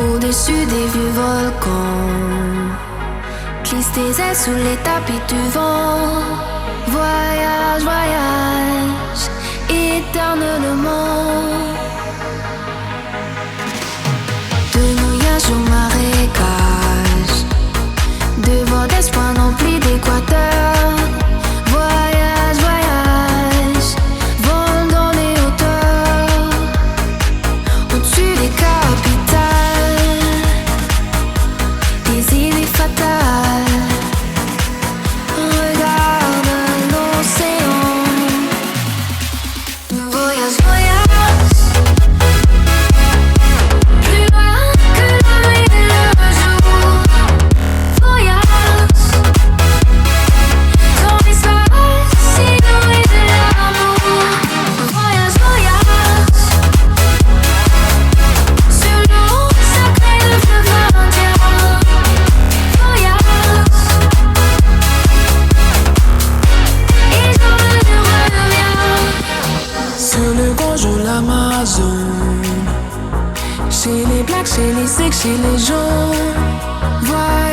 Au-dessus des vieux volcans, glisse tes ailes sous les tapis du vent. Voyage, voyage, éternellement. De nouillage au marécage, de vent d'espoir empli d'équateur. Voyage, voyage, vole dans les hauteurs. Au-dessus des capitales, des idées fatales. Regarde l'océan. Voyage, voyage, plus loin que la nuit et le jour. Voyage dans l'espace inouï de l'amour. Voyage, voyage sur l'eau sacrée de fleuve indien. Voyage et jamais ne reviens. Sur le bonjour l'Amazone, chez les blacks, chez les sikhs, chez les jaunes. Voyage